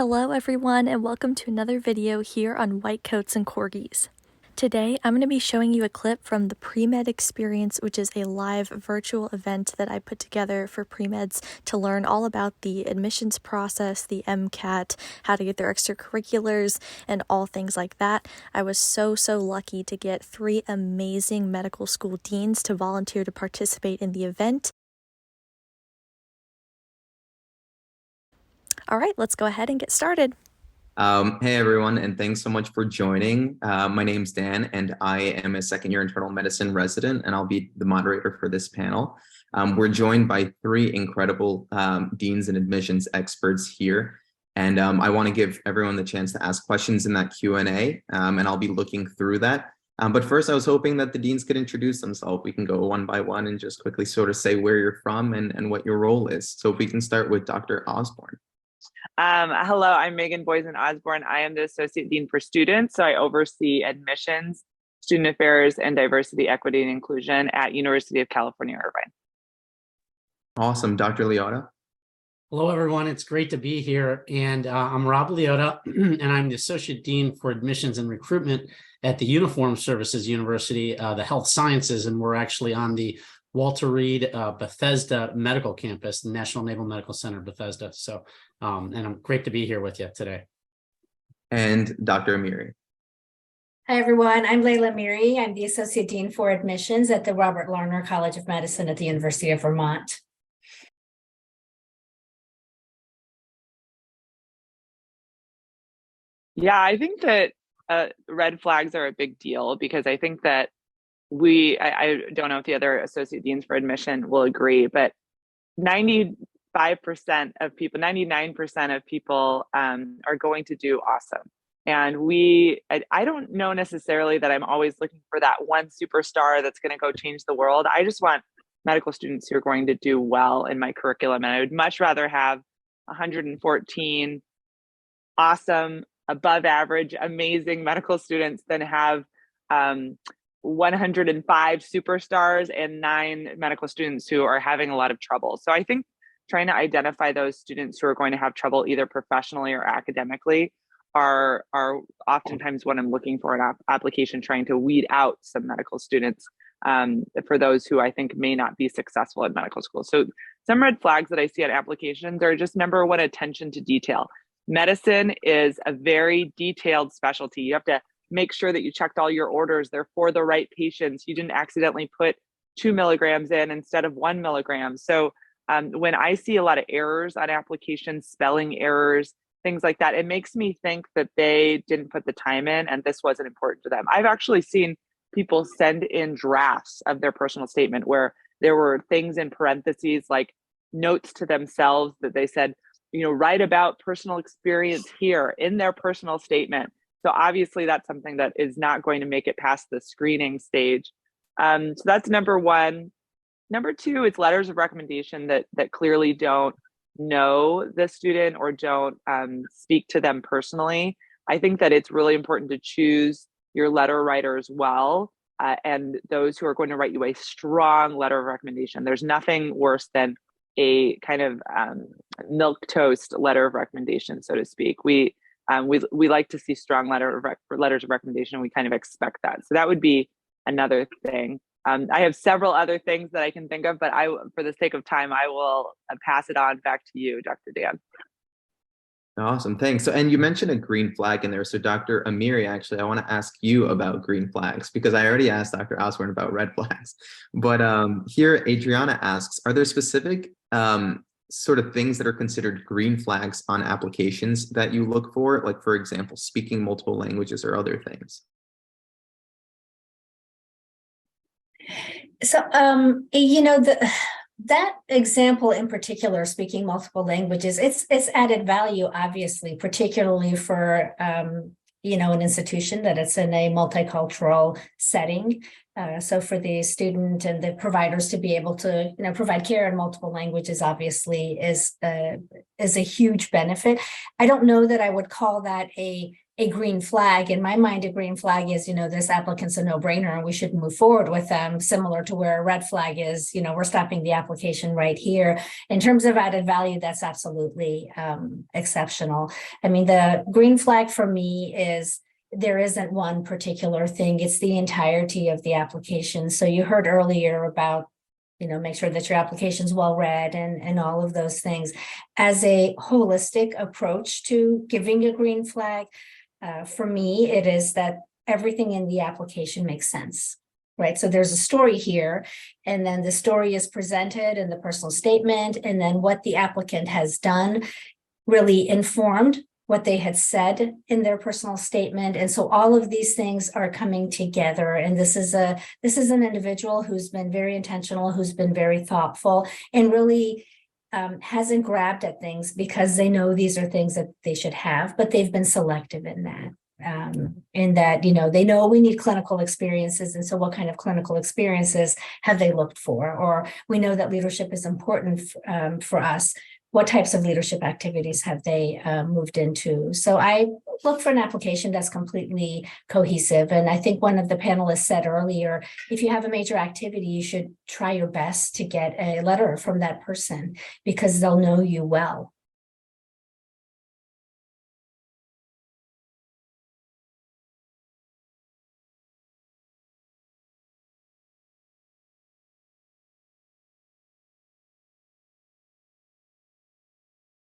Hello everyone and welcome to another video here on White Coats and Corgis. Today I'm going to be showing you a clip from the Premed Experience, which is a live virtual event that I put together for pre-meds to learn all about the admissions process, the MCAT, how to get their extracurriculars, and all things like that. I was so lucky to get 3 amazing medical school deans to volunteer to participate in the event. All right, let's go ahead and get started. Hey everyone, and thanks so much for joining. My name's Dan, and I am a second-year internal medicine resident, and I'll be the moderator for this panel. We're joined by 3 incredible deans and admissions experts here, and I want to give everyone the chance to ask questions in that Q&A, and I'll be looking through that. But first, I was hoping that the deans could introduce themselves. We can go one by one and just quickly sort of say where you're from and what your role is. So if we can start with Dr. Osborne. Hello, I'm Megan Boysen Osborne. I am the Associate Dean for Students, so I oversee admissions, student affairs, and diversity, equity, and inclusion at University of California, Irvine. Awesome. Dr. Liotta. Hello, everyone. It's great to be here. And I'm Rob Liotta, and I'm the Associate Dean for Admissions and Recruitment at the Uniformed Services University, the Health Sciences, and we're actually on the Walter Reed Bethesda Medical Campus, the National Naval Medical Center, Bethesda. So, and I'm great to be here with you today. And Dr. Amiri. Hi, everyone. I'm Layla Amiri. I'm the Associate Dean for Admissions at the Robert Larner College of Medicine at the University of Vermont. Yeah, I think that red flags are a big deal because I think that I don't know if the other associate deans for admission will agree, but 95% of people, 99% of people are going to do awesome. And I don't know necessarily that I'm always looking for that one superstar that's going to go change the world. I just want medical students who are going to do well in my curriculum. And I would much rather have 114 awesome, above average, amazing medical students than have 105 superstars and 9 medical students who are having a lot of trouble. So I think trying to identify those students who are going to have trouble either professionally or academically are oftentimes what I'm looking for in an application, trying to weed out some medical students for those who I think may not be successful at medical school. So some red flags that I see on applications are just number one, attention to detail. Medicine is a very detailed specialty. You have to make sure that you checked all your orders. They're for the right patients. You didn't accidentally put 2 milligrams in instead of 1 milligram. So when I see a lot of errors on applications, spelling errors, things like that, it makes me think that they didn't put the time in and this wasn't important to them. I've actually seen people send in drafts of their personal statement where there were things in parentheses like notes to themselves that they said, write about personal experience here in their personal statement. So obviously that's something that is not going to make it past the screening stage. So that's number one. Number 2 is letters of recommendation that clearly don't know the student or don't speak to them personally. I think that it's really important to choose your letter writers well and those who are going to write you a strong letter of recommendation. There's nothing worse than a kind of milquetoast letter of recommendation, so to speak. We like to see strong letters of recommendation. We kind of expect that. So that would be another thing. I have several other things that I can think of, but for the sake of time, I will pass it on back to you, Dr. Dan. Awesome, thanks. So, and you mentioned a green flag in there. So Dr. Amiri, actually, I want to ask you about green flags because I already asked Dr. Osborne about red flags. But here, Adriana asks, are there specific sort of things that are considered green flags on applications that you look for? Like, for example, speaking multiple languages or other things? So, that example in particular, speaking multiple languages, it's added value, obviously, particularly for, an institution that it's in a multicultural setting. So for the student and the providers to be able to, provide care in multiple languages, obviously is a huge benefit. I don't know that I would call that a a green flag. In my mind, a green flag is, this applicant's a no-brainer and we should move forward with them, similar to where a red flag is, we're stopping the application right here. In terms of added value, that's absolutely exceptional. I mean, the green flag for me is there isn't one particular thing. It's the entirety of the application. So you heard earlier about, make sure that your application is well read and all of those things. As a holistic approach to giving a green flag, for me, it is that everything in the application makes sense, right? So there's a story here, and then the story is presented in the personal statement, and then what the applicant has done really informed what they had said in their personal statement. And so all of these things are coming together. And this is an individual who's been very intentional, who's been very thoughtful, and really hasn't grabbed at things because they know these are things that they should have, but they've been selective in that, they know we need clinical experiences. And so what kind of clinical experiences have they looked for? Or we know that leadership is important for us. What types of leadership activities have they moved into? So I look for an application that's completely cohesive. And I think one of the panelists said earlier, if you have a major activity, you should try your best to get a letter from that person because they'll know you well.